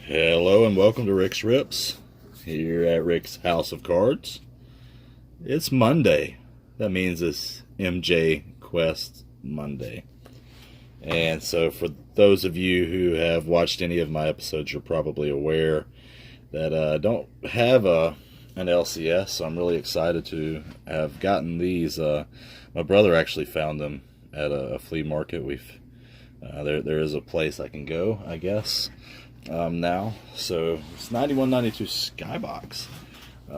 Hello and welcome to Rick's Rips here at Rick's House of Cards. It's Monday. That means it's MJ Quest Monday. And so for those of you who have watched any of my episodes, you're probably aware that I don't have an LCS, so I'm really excited to have gotten these. My brother actually found them at a flea market. There is a place I can go, I guess. Now, so it's 91-92 Skybox.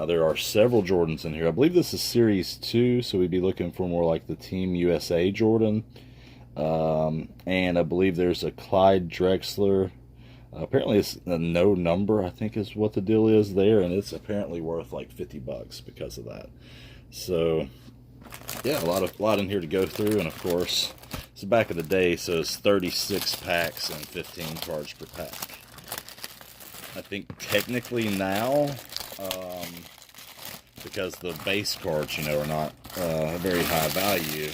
There are several Jordans in here. I believe this is Series 2, so we'd be looking for more like the Team USA Jordan. And I believe there's a Clyde Drexler. Apparently it's a no number, I think is what the deal is there, and it's apparently worth like $50 because of that. So, yeah, a lot in here to go through, and of course, it's the back of the day, so it's 36 packs and 15 cards per pack. I think technically now, because the base cards, are not very high value,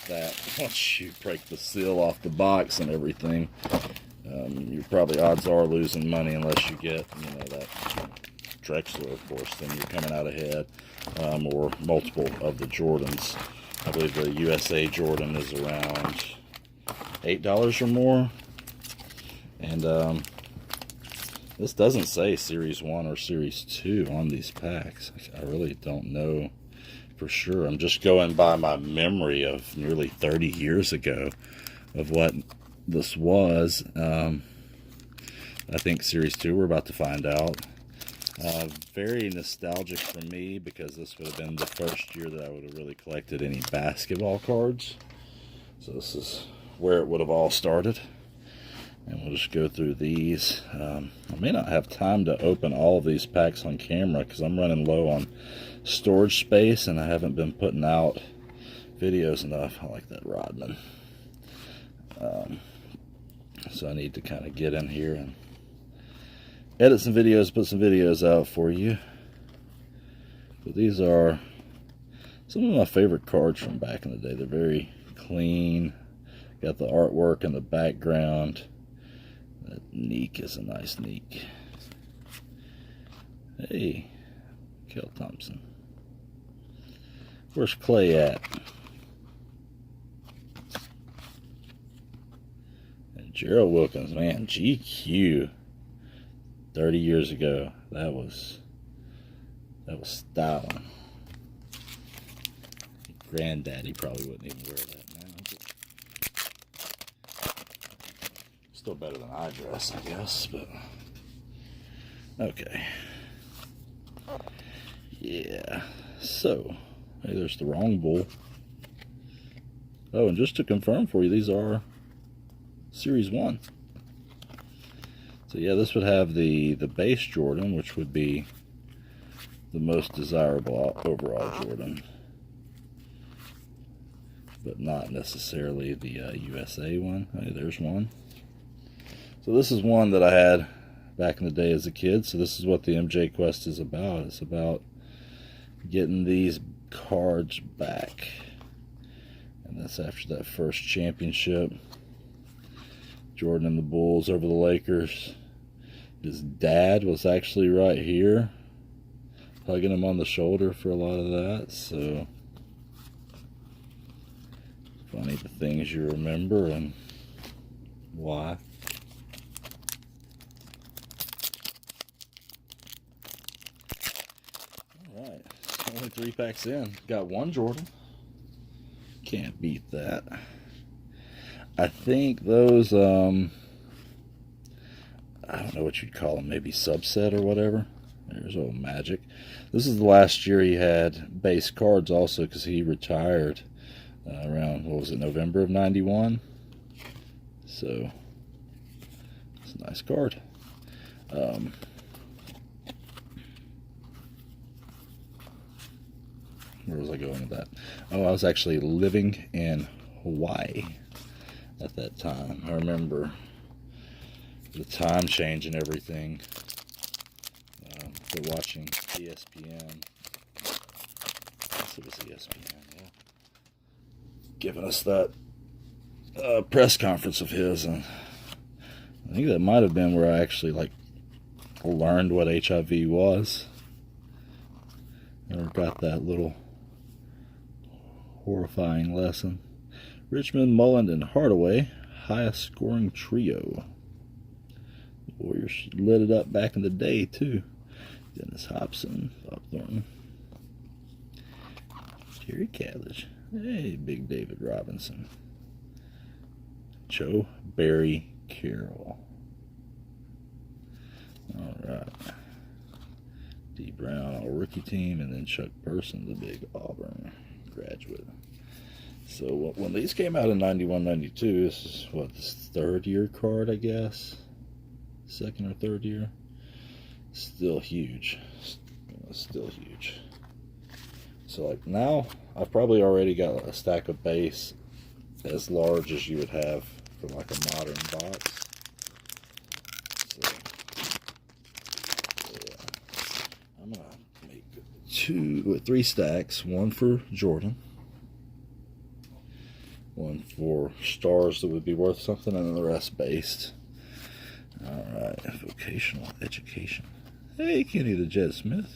that once you break the seal off the box and everything, you're probably odds are losing money unless you get, that Drexler, of course, then you're coming out ahead, or multiple of the Jordans. I believe the USA Jordan is around $8 or more, and this doesn't say Series 1 or Series 2 on these packs. I really don't know for sure. I'm just going by my memory of nearly 30 years ago of what this was. I think Series 2 we're about to find out. Very nostalgic for me because this would have been the first year that I would have really collected any basketball cards. So this is where it would have all started. And we'll just go through these. I may not have time to open all of these packs on camera because I'm running low on storage space and I haven't been putting out videos enough. I like that Rodman. So I need to kind of get in here and edit some videos, put some videos out for you. But these are some of my favorite cards from back in the day. They're very clean. Got the artwork in the background. That Neek is a nice Neek. Hey, Kel Thompson. Where's Clay at? And Gerald Wilkins, man, GQ. 30 years ago, that was styling. Granddaddy probably wouldn't even wear that now. Still better than I dress, I guess, but okay. Yeah, so hey, there's the wrong bull. Oh, and just to confirm for you, these are Series 1. So yeah, this would have the base Jordan, which would be the most desirable overall Jordan, but not necessarily the USA one. Hey, there's one. So this is one that I had back in the day as a kid. So this is what the MJ Quest is about. It's about getting these cards back. And that's after that first championship. Jordan and the Bulls over the Lakers. His dad was actually right here, hugging him on the shoulder for a lot of that. So funny the things you remember and why. Alright, only 3 packs in. Got one Jordan. Can't beat that. I think those, I don't know what you'd call them, maybe subset or whatever. There's old Magic. This is the last year he had base cards also because he retired around, what was it, November of 91? So, it's a nice card. Where was I going with that? Oh, I was actually living in Hawaii at that time. I remember the time change and everything. For watching ESPN. Yes, it was ESPN, yeah. Giving us that press conference of his, and I think that might have been where I actually learned what HIV was. Never got that little horrifying lesson. Richmond, Mullen, and Hardaway, highest scoring trio. The Warriors lit it up back in the day, too. Dennis Hobson, Bob Thornton, Terry Cadlish, hey, Big David Robinson, Joe Barry Carroll. All right. D. Brown, all rookie team, and then Chuck Person, the big Auburn graduate. So when these came out in 91, 92, this is what, this third year card, I guess? Second or third year? Still huge. Still huge. So like now, I've probably already got a stack of base as large as you would have for like a modern box. So yeah, I'm gonna make 3 stacks. One for Jordan, one for stars that would be worth something, and then the rest based. All right, vocational education. Hey, Kenny the Jet Smith.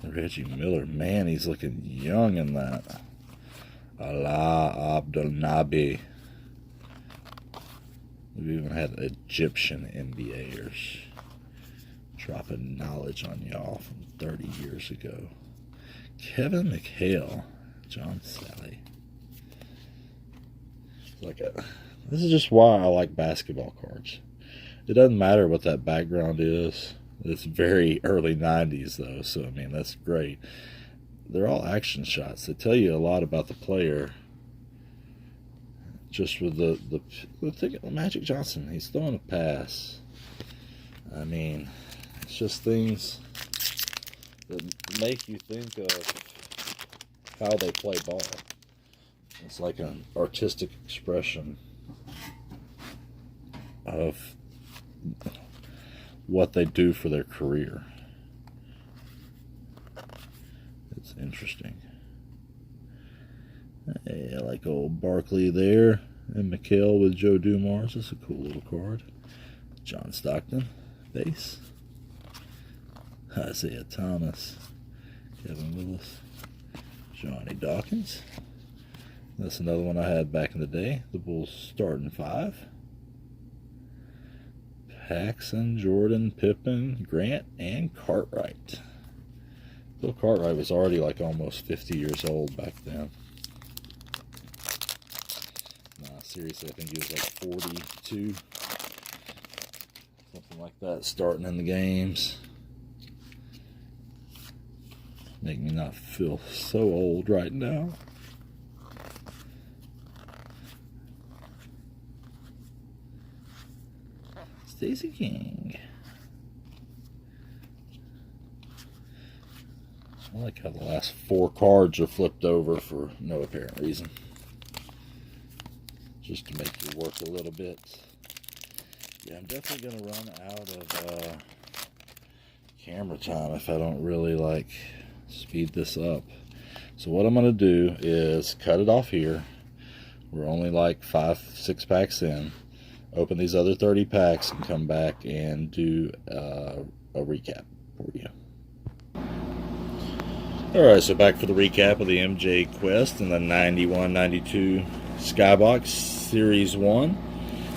Reggie Miller. Man, he's looking young in that. Allah Abdel Nabi. We've even had Egyptian NBAers dropping knowledge on y'all from 30 years ago. Kevin McHale. John Sally. This is just why I like basketball cards. It doesn't matter what that background is. It's very early 90s, though, so, I mean, that's great. They're all action shots. They tell you a lot about the player. Just with the Magic Johnson, he's throwing a pass. I mean, it's just things that make you think of how they play ball. It's like an artistic expression of what they do for their career. It's interesting. Hey, I like old Barkley there, and McHale with Joe Dumars. That's a cool little card. John Stockton, base. Isaiah Thomas, Kevin Willis, Johnny Dawkins. That's another one I had back in the day. The Bulls starting 5. Paxson, Jordan, Pippen, Grant, and Cartwright. Bill Cartwright was already like almost 50 years old back then. Nah, seriously, I think he was like 42. Something like that, starting in the games. Make me not feel so old right now. Stacey King. I like how the last 4 cards are flipped over for no apparent reason. Just to make you work a little bit. Yeah, I'm definitely going to run out of camera time if I don't really like speed this up. So what I'm going to do is cut it off here. We're only like 5-6 packs in. Open these other 30 packs and come back and do a recap for you. Alright, so back for the recap of the MJ Quest and the 91-92 Skybox Series 1.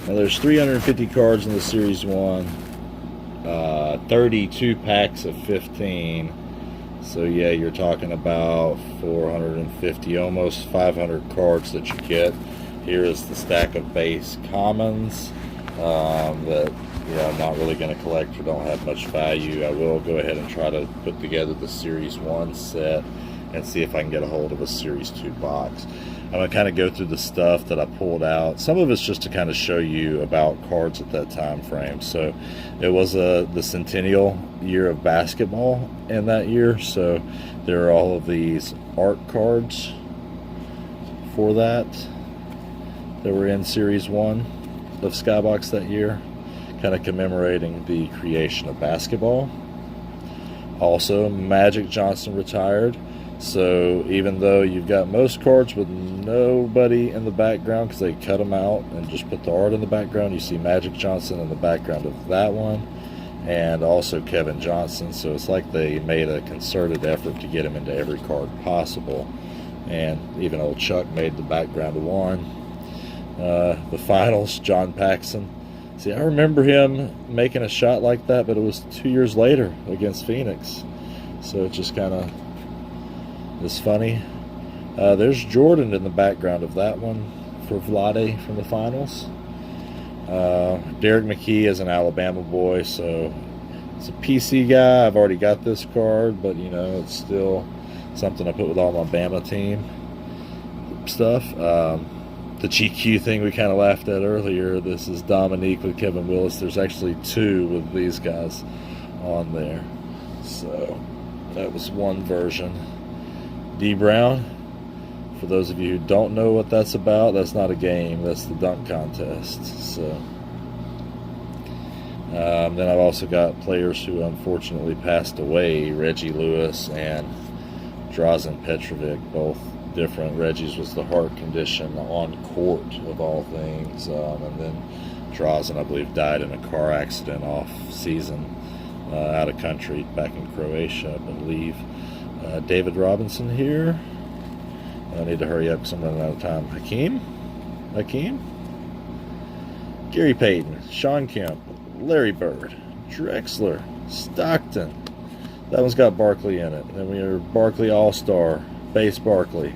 Now there's 350 cards in the Series 1, 32 packs of 15. So yeah, you're talking about 450, almost 500 cards that you get. Here is the stack of base commons that I'm not really going to collect or don't have much value. I will go ahead and try to put together the Series 1 set and see if I can get a hold of a Series 2 box. I'm going to kind of go through the stuff that I pulled out. Some of it's just to kind of show you about cards at that time frame. So it was the centennial year of basketball in that year. So there are all of these art cards for that were in Series 1 of Skybox that year, kind of commemorating the creation of basketball. Also, Magic Johnson retired. So even though you've got most cards with nobody in the background because they cut them out and just put the art in the background, you see Magic Johnson in the background of that one, and also Kevin Johnson. So it's like they made a concerted effort to get him into every card possible. And even old Chuck made the background of one. The finals, John Paxson. See, I remember him making a shot like that, but it was 2 years later against Phoenix. So it just kind of is funny. There's Jordan in the background of that one for Vlade from the finals. Derek McKee is an Alabama boy, so it's a PC guy. I've already got this card, but you know, it's still something I put with all my Bama team stuff. The GQ thing we kind of laughed at earlier. This is Dominique with Kevin Willis. There's actually two with these guys on there. So that was one version. D Brown, for those of you who don't know what that's about, that's not a game. That's the dunk contest. So then I've also got players who unfortunately passed away. Reggie Lewis and Drazen Petrovic, both different. Reggie's was the heart condition on court of all things, and then Drazen, I believe, died in a car accident off season out of country back in Croatia, I believe. David Robinson here. I need to hurry up because I'm running out of time. Hakeem, Gary Payton, Sean Kemp, Larry Bird, Drexler, Stockton. That one's got Barkley in it. And then we are Barkley All-Star, Base Barkley,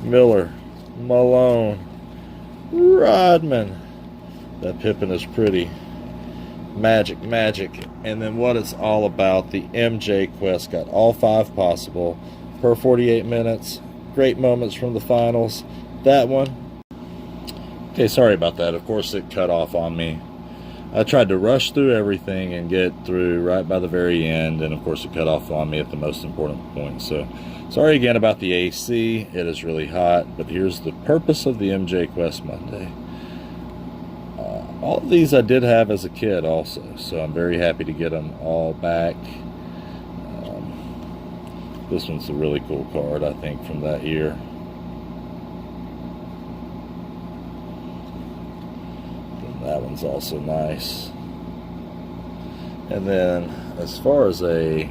Miller, Malone, Rodman. That Pippen is pretty. Magic. And then what it's all about, the MJ Quest. Got all 5 possible per 48 minutes. Great moments from the finals. That one. Okay, sorry about that. Of course, it cut off on me. I tried to rush through everything and get through right by the very end, and of course it cut off on me at the most important point. So sorry again about the AC. It is really hot, but here's the purpose of the MJ Quest Monday. All of these I did have as a kid also, so I'm very happy to get them all back. This one's a really cool card, I think, from that year. And that one's also nice. And then, as far as a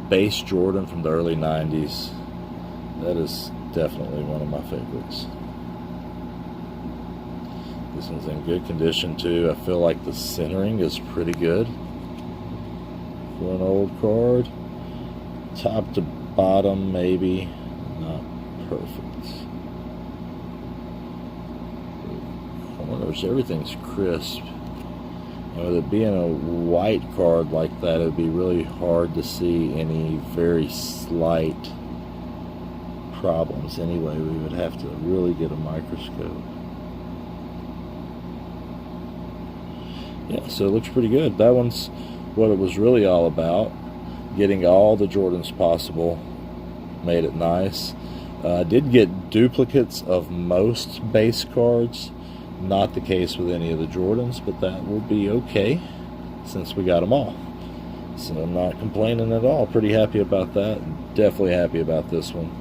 base Jordan from the early 90s, that is definitely one of my favorites. This one's in good condition too. I feel like the centering is pretty good for an old card. Top to bottom, maybe not perfect. Corners, everything's crisp. And with it being a white card like that, it would be really hard to see any very slight problems. Anyway, we would have to really get a microscope. Yeah, so it looks pretty good. That one's what it was really all about. Getting all the Jordans possible made it nice. I did get duplicates of most base cards. Not the case with any of the Jordans, but that will be okay since we got them all. So I'm not complaining at all. Pretty happy about that. Definitely happy about this one.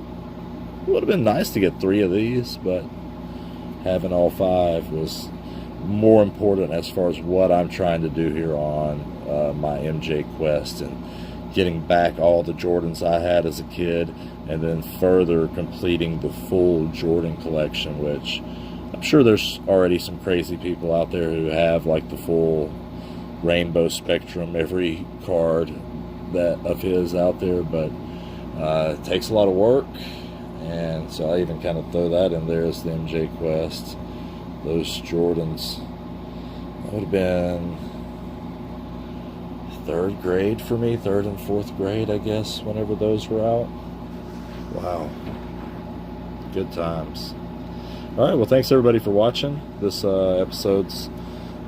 It would have been nice to get 3 of these, but having all 5 was more important as far as what I'm trying to do here on my MJ Quest, and getting back all the Jordans I had as a kid, and then further completing the full Jordan collection, which I'm sure there's already some crazy people out there who have like the full rainbow spectrum, every card that of his out there, but it takes a lot of work, and so I even kind of throw that in there as the MJ Quest. Those Jordans, that would have been 3rd grade for me, 3rd and 4th grade, I guess, whenever those were out. Wow. Good times. All right, well, thanks everybody for watching. This episode's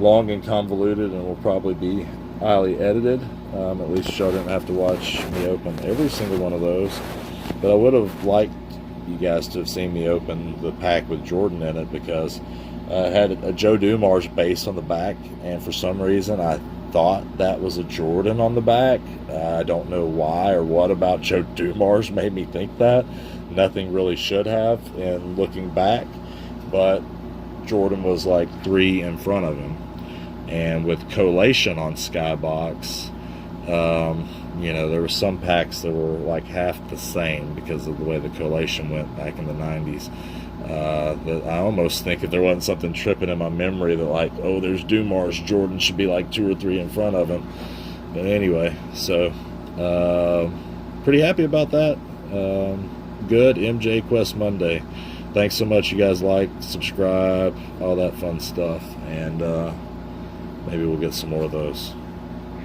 long and convoluted and will probably be highly edited. At least y'all didn't have to watch me open every single one of those. But I would have liked you guys to have seen me open the pack with Jordan in it, because I had a Joe Dumars base on the back, and for some reason I thought that was a Jordan on the back. I don't know why or what about Joe Dumars made me think that. Nothing really should have in looking back, but Jordan was like 3 in front of him. And with collation on Skybox, there were some packs that were like half the same because of the way the collation went back in the 90s. That I almost think if there wasn't something tripping in my memory that like, oh, there's Dumars, Jordan should be like 2 or 3 in front of him. But anyway, so pretty happy about that. Good MJ Quest Monday. Thanks so much, you guys. Like, subscribe, all that fun stuff, and maybe we'll get some more of those.